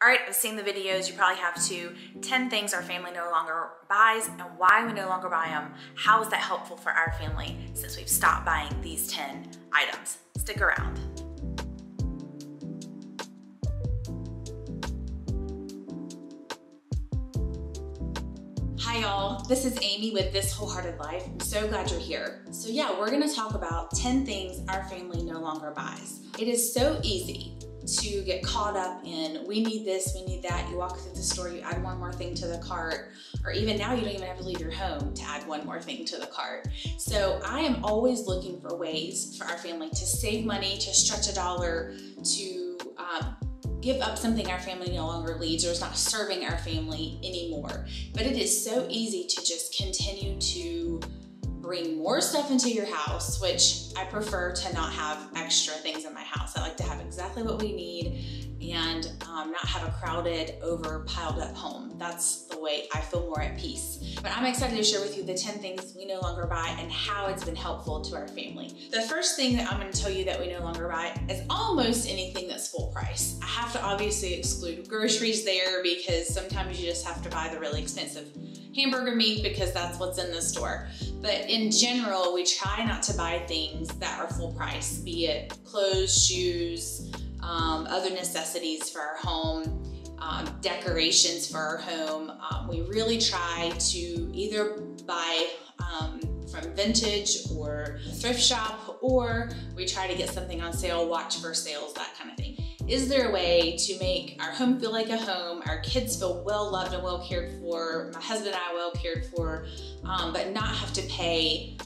All right, I've seen the videos, you probably have too. 10 things our family no longer buys and why we no longer buy them. How is that helpful for our family since we've stopped buying these 10 items? Stick around. Hi y'all, this is Amy with This Wholehearted Life. I'm so glad you're here. So yeah, we're gonna talk about 10 things our family no longer buys. It is so easy to get caught up in, we need this, we need that. You walk through the store, you add one more thing to the cart, or even now you don't even have to leave your home to add one more thing to the cart. So I am always looking for ways for our family to save money, to stretch a dollar, to give up something our family no longer needs or is not serving our family anymore. But it is so easy to just continue to bring more stuff into your house, which I prefer to not have extra things in my house. I like to have exactly what we need and not have a crowded, over piled up home. That's the way I feel more at peace. But I'm excited to share with you the 10 things we no longer buy and how it's been helpful to our family. The first thing that I'm gonna tell you that we no longer buy is almost anything that's full price. I have to obviously exclude groceries there because sometimes you just have to buy the really expensive hamburger meat because that's what's in the store. But in general, we try not to buy things that are full price, be it clothes, shoes, other necessities for our home, decorations for our home. We really try to either buy from vintage or thrift shop, or we try to get something on sale, watch for sales, that kind of thing. Is there a way to make our home feel like a home, our kids feel well loved and well cared for, my husband and I well cared for, but not have to pay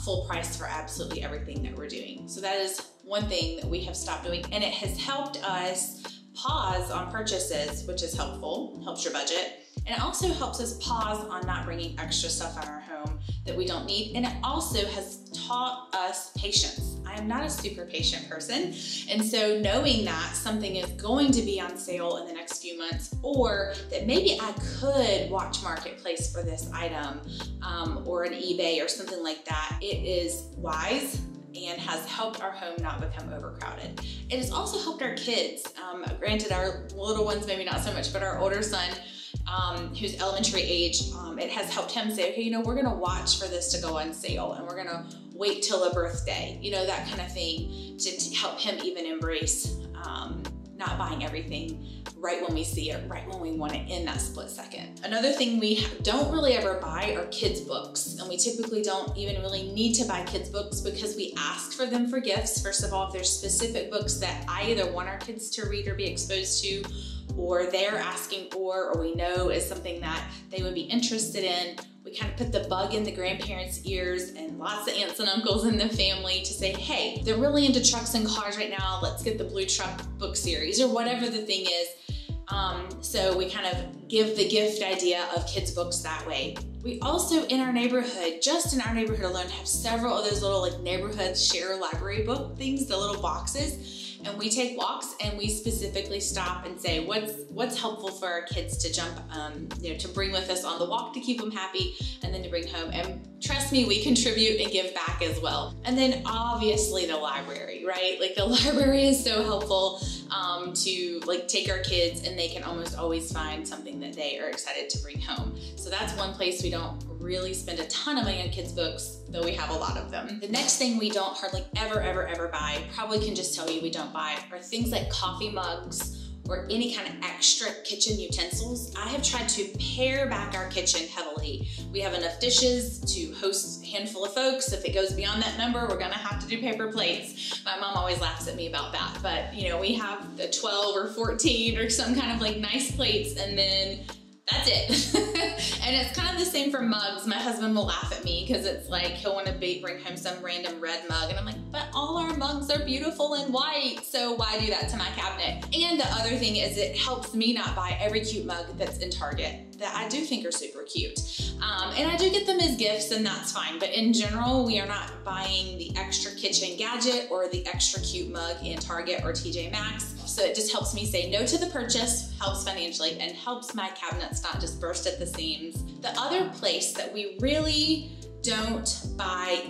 full price for absolutely everything that we're doing? So that is one thing that we have stopped doing, and it has helped us pause on purchases, which is helpful, helps your budget. And it also helps us pause on not bringing extra stuff on our home that we don't need. And it also has taught us patience. I am not a super patient person. And so knowing that something is going to be on sale in the next few months, or that maybe I could watch Marketplace for this item, or an eBay or something like that, it is wise and has helped our home not become overcrowded. It has also helped our kids. Granted, our little ones maybe not so much, but our older son, who's elementary age, it has helped him say, okay, you know, we're gonna watch for this to go on sale and we're gonna wait till a birthday, you know, that kind of thing, to help him even embrace not buying everything right when we see it, right when we want it in that split second. Another thing we don't really ever buy are kids books. And we typically don't even really need to buy kids books because we ask for them for gifts. First of all, if there's specific books that I either want our kids to read or be exposed to, or they're asking for, or we know is something that they would be interested in, we kind of put the bug in the grandparents' ears and lots of aunts and uncles in the family to say, hey, they're really into trucks and cars right now, let's get the Blue Truck book series, or whatever the thing is. So we kind of give the gift idea of kids books that way. We also, in our neighborhood, just in our neighborhood alone, have several of those little like neighborhood share library book things, the little boxes. And we take walks and we specifically stop and say, what's helpful for our kids to jump, you know, to bring with us on the walk to keep them happy and then to bring home. And trust me, we contribute and give back as well. And then obviously the library, right? Like the library is so helpful to like take our kids and they can almost always find something that they are excited to bring home. So that's one place we don't really spend a ton of money on kids books, though we have a lot of them. The next thing we don't hardly ever buy, probably can just tell you we don't buy, are things like coffee mugs or any kind of extra kitchen utensils. I have tried to pare back our kitchen heavily. We have enough dishes to host a handful of folks. If it goes beyond that number, we're gonna have to do paper plates. My mom always laughs at me about that, but you know, we have the 12 or 14 or some kind of like nice plates, and then that's it. And it's kind of the same for mugs. My husband will laugh at me because it's like he'll want to bring home some random red mug, and I'm like, but all our mugs are beautiful and white, so why do that to my cabinet? And the other thing is it helps me not buy every cute mug that's in Target that I do think are super cute. And I do get them as gifts, and that's fine. But in general, we are not buying the extra kitchen gadget or the extra cute mug in Target or TJ Maxx. So it just helps me say no to the purchase, helps financially, and helps my cabinets not just burst at the seams. The other place that we really don't buy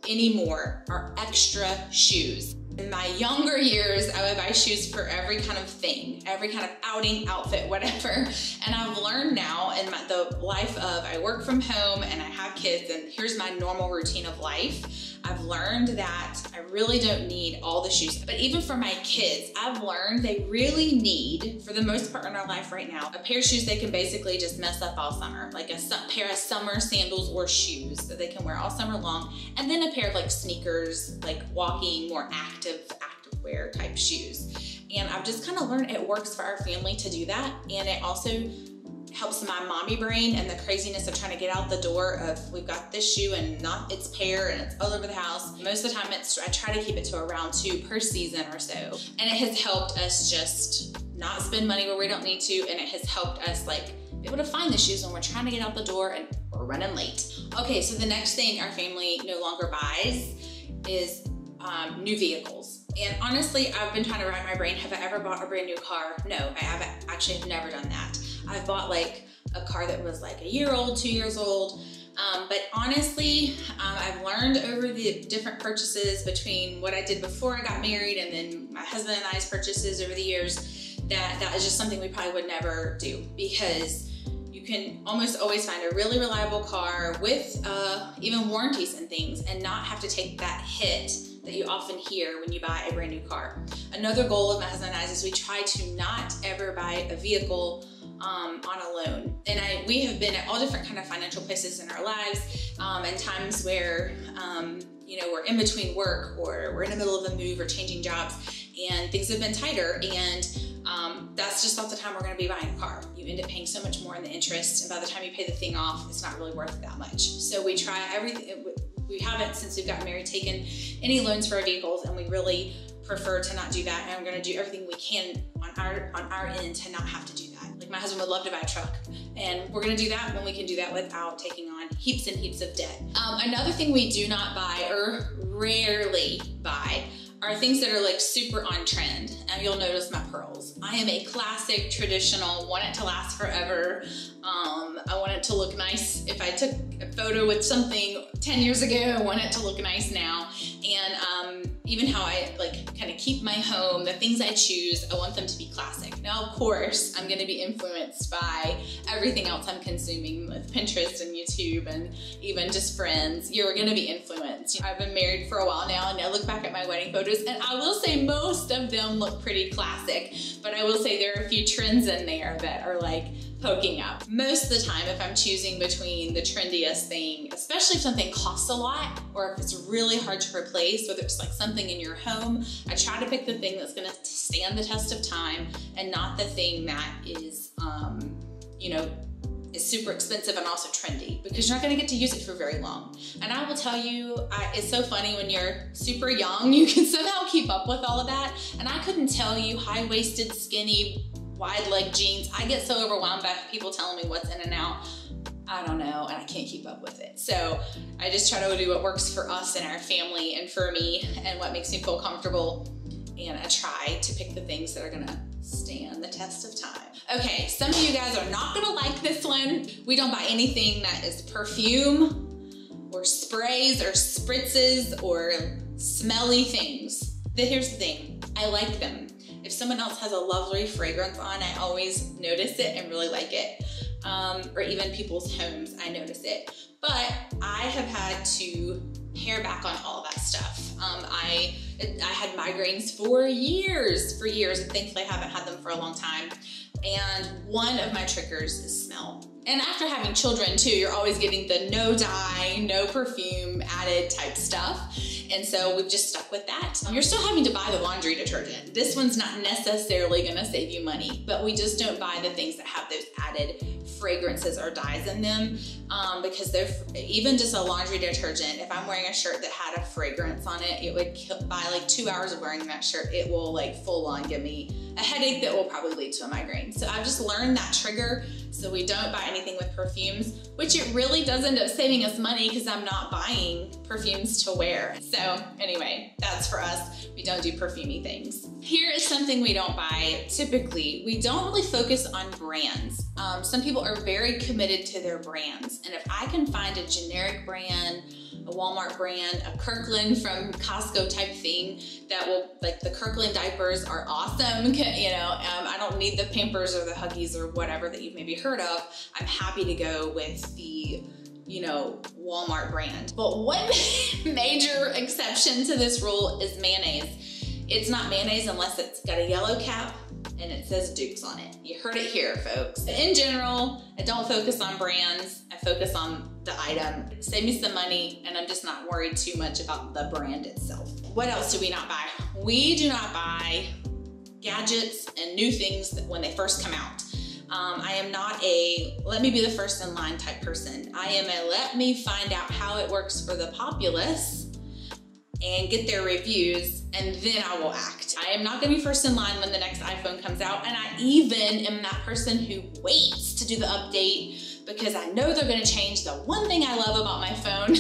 anymore are extra shoes. In my younger years, I would buy shoes for every kind of thing, every kind of outing, outfit, whatever. And I've learned now in the life of I work from home and I have kids and here's my normal routine of life. I've learned that I really don't need all the shoes. But even for my kids, I've learned they really need, for the most part in our life right now, a pair of shoes they can basically just mess up all summer. Like a pair of summer sandals or shoes that they can wear all summer long. And then a pair of like sneakers, like walking, more active wear type shoes. And I've just kind of learned it works for our family to do that. And it also helps my mommy brain and the craziness of trying to get out the door of we've got this shoe and not its pair and it's all over the house. Most of the time I try to keep it to around 2 per season or so. And it has helped us just not spend money where we don't need to. And it has helped us like be able to find the shoes when we're trying to get out the door and we're running late. Okay, so the next thing our family no longer buys is new vehicles. And honestly, I've been trying to rack my brain. Have I ever bought a brand new car? No, I haven't. Actually, have never done that. I've bought like a car that was like 1 year old, 2 years old. But honestly, I've learned over the different purchases between what I did before I got married and then my husband and I's purchases over the years that is just something we probably would never do, because you can almost always find a really reliable car with even warranties and things and not have to take that hit that you often hear when you buy a brand new car. Another goal of my husband and I's is we try to not ever buy a vehicle on a loan. And we have been at all different kind of financial places in our lives and times where you know, we're in between work or we're in the middle of a move or changing jobs and things have been tighter, and that's just not the time we're going to be buying a car. You end up paying so much more in the interest, and by the time you pay the thing off, it's not really worth that much. So we try everything. We haven't, since we've gotten married, taken any loans for our vehicles, and we really prefer to not do that. And we're going to do everything we can on our end to not have to do that. Like my husband would love to buy a truck, and we're going to do that when we can do that without taking on heaps and heaps of debt. Another thing we do not buy or rarely buy are things that are like super on trend. And you'll notice my pearls. I am a classic, traditional, want it to last forever. I want it to look nice. If I took a photo with something 10 years ago, I want it to look nice now. And even how I like kind of keep my home, the things I choose, I want them to be classic. Now, of course, I'm gonna be influenced by everything else I'm consuming with Pinterest and YouTube and even just friends. You're gonna be influenced. I've been married for a while now, and I look back at my wedding photos, and I will say most of them look pretty classic, but I will say there are a few trends in there that are like poking out. Most of the time, if I'm choosing between the trendiest thing, especially if something costs a lot or if it's really hard to replace, whether it's like something in your home, I try to pick the thing that's gonna stand the test of time and not the thing that is, you know, is super expensive and also trendy, because you're not gonna get to use it for very long. And I will tell you, it's so funny when you're super young, you can somehow keep up with all of that. And I couldn't tell you high-waisted, skinny, wide leg jeans. I get so overwhelmed by people telling me what's in and out. I don't know, and I can't keep up with it. So I just try to do what works for us and our family and for me and what makes me feel comfortable. And I try to pick the things that are gonna stand the test of time. Okay, some of you guys are not gonna like this one. We don't buy anything that is perfume or sprays or spritzes or smelly things. Here's the thing, I like them. If someone else has a lovely fragrance on, I always notice it and really like it. Or even people's homes, I notice it. But I have had to pare back on all that stuff. I had migraines for years, and thankfully I haven't had them for a long time. And one of my triggers is smell. And after having children too, you're always getting the no dye, no perfume added type stuff. And so we've just stuck with that. You're still having to buy the laundry detergent. This one's not necessarily gonna save you money, but we just don't buy the things that have those added fragrances or dyes in them, because they're even just a laundry detergent. If I'm wearing a shirt that had a fragrance on it, it would by like 2 hours of wearing that shirt, it will like full on give me a headache that will probably lead to a migraine. So I've just learned that trigger. So we don't buy anything with perfumes, which it really does end up saving us money because I'm not buying perfumes to wear. So anyway, that's for us. We don't do perfumey things. Here is something we don't buy typically. We don't really focus on brands. Some people are very committed to their brands. And if I can find a generic brand a Walmart brand, a Kirkland from Costco type thing that will, like the Kirkland diapers are awesome. You know, I don't need the Pampers or the Huggies or whatever that you've maybe heard of. I'm happy to go with the, you know, Walmart brand. But one major exception to this rule is mayonnaise. It's not mayonnaise unless it's got a yellow cap and it says Duke's on it. You heard it here, folks. In general, I don't focus on brands. I focus on the item. Save me some money, and I'm just not worried too much about the brand itself. What else do we not buy? We do not buy gadgets and new things when they first come out. I am not a let me be the first in line type person. I am a let me find out how it works for the populace and get their reviews, and then I will act. I am not gonna be first in line when the next iPhone comes out, and I even am that person who waits to do the update because I know they're gonna change the one thing I love about my phone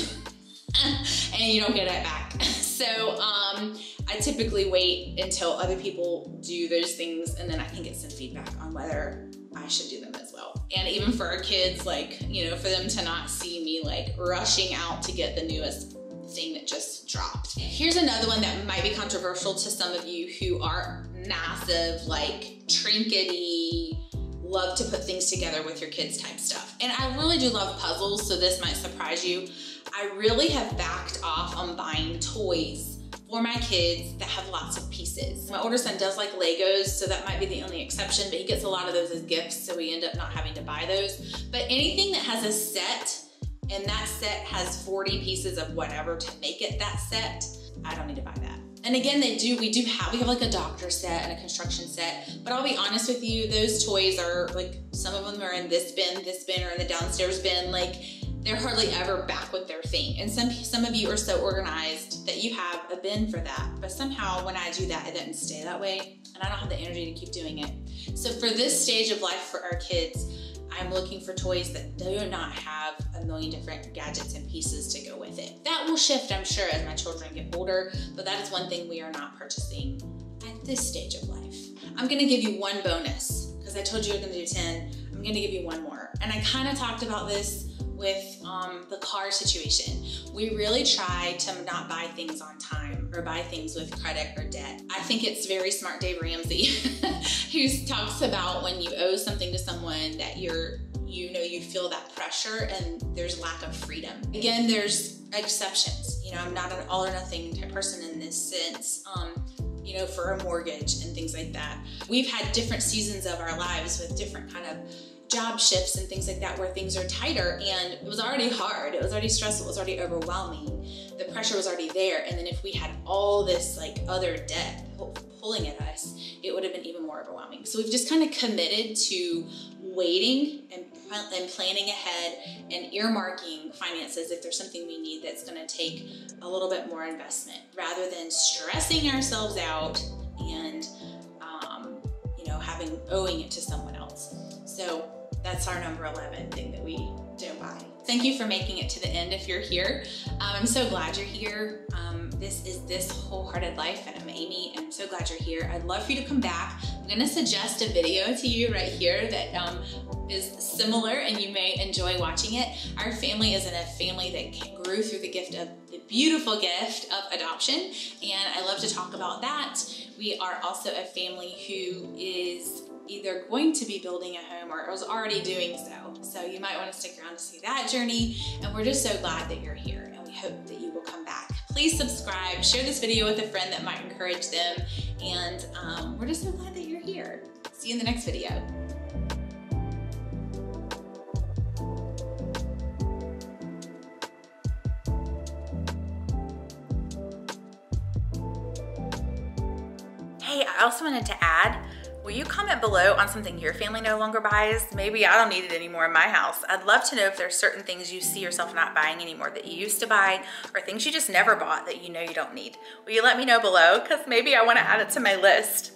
and you don't get it back. So I typically wait until other people do those things, and then I can get some feedback on whether I should do them as well. And even for our kids, like, you know, for them to not see me like rushing out to get the newest thing that just dropped. Here's another one that might be controversial to some of you who are massive, like trinkety, love to put things together with your kids type stuff. And I really do love puzzles, so this might surprise you. I really have backed off on buying toys for my kids that have lots of pieces. My older son does like Legos, so that might be the only exception, but he gets a lot of those as gifts, so we end up not having to buy those. But anything that has a set, and that set has 40 pieces of whatever to make it that set, I don't need to buy that. And again, we have like a doctor set and a construction set, but I'll be honest with you, those toys are like, some of them are in this bin, or in the downstairs bin, like they're hardly ever back with their thing. And some of you are so organized that you have a bin for that, but somehow when I do that, it doesn't stay that way, and I don't have the energy to keep doing it. So for this stage of life for our kids, I'm looking for toys that do not have a million different gadgets and pieces to go with it. That will shift, I'm sure, as my children get older, but that is one thing we are not purchasing at this stage of life. I'm gonna give you one bonus, because I told you I was gonna do 10. I'm gonna give you one more. And I kind of talked about this with the car situation. We really try to not buy things on time or buy things with credit or debt. I think it's very smart, Dave Ramsey, who talks about when you owe something to someone that you feel that pressure and there's lack of freedom. Again, there's exceptions. You know, I'm not an all or nothing type person in this sense. You know, for a mortgage and things like that. We've had different seasons of our lives with different kind of job shifts and things like that where things are tighter, and it was already hard, it was already stressful, it was already overwhelming, the pressure was already there, and then if we had all this like other debt pulling at us, it would have been even more overwhelming. So we've just kind of committed to waiting and planning ahead and earmarking finances if there's something we need that's going to take a little bit more investment, rather than stressing ourselves out and you know, owing it to someone else. So that's our number 11 thing that we don't buy. Thank you for making it to the end if you're here. I'm so glad you're here. This is This Wholehearted Life, and I'm Amy, and I'm so glad you're here. I'd love for you to come back. I'm gonna suggest a video to you right here that is similar, and you may enjoy watching it. Our family is in a family that grew through the beautiful gift of adoption, and I love to talk about that. We are also a family who is either going to be building a home or was already doing so. So you might want to stick around to see that journey. And we're just so glad that you're here, and we hope that you will come back. Please subscribe, share this video with a friend that might encourage them. And we're just so glad that you're here. See you in the next video. Hey, I also wanted to add, will you comment below on something your family no longer buys? Maybe I don't need it anymore in my house. I'd love to know if there's certain things you see yourself not buying anymore that you used to buy, or things you just never bought that you know you don't need. Will you let me know below? Because maybe I want to add it to my list.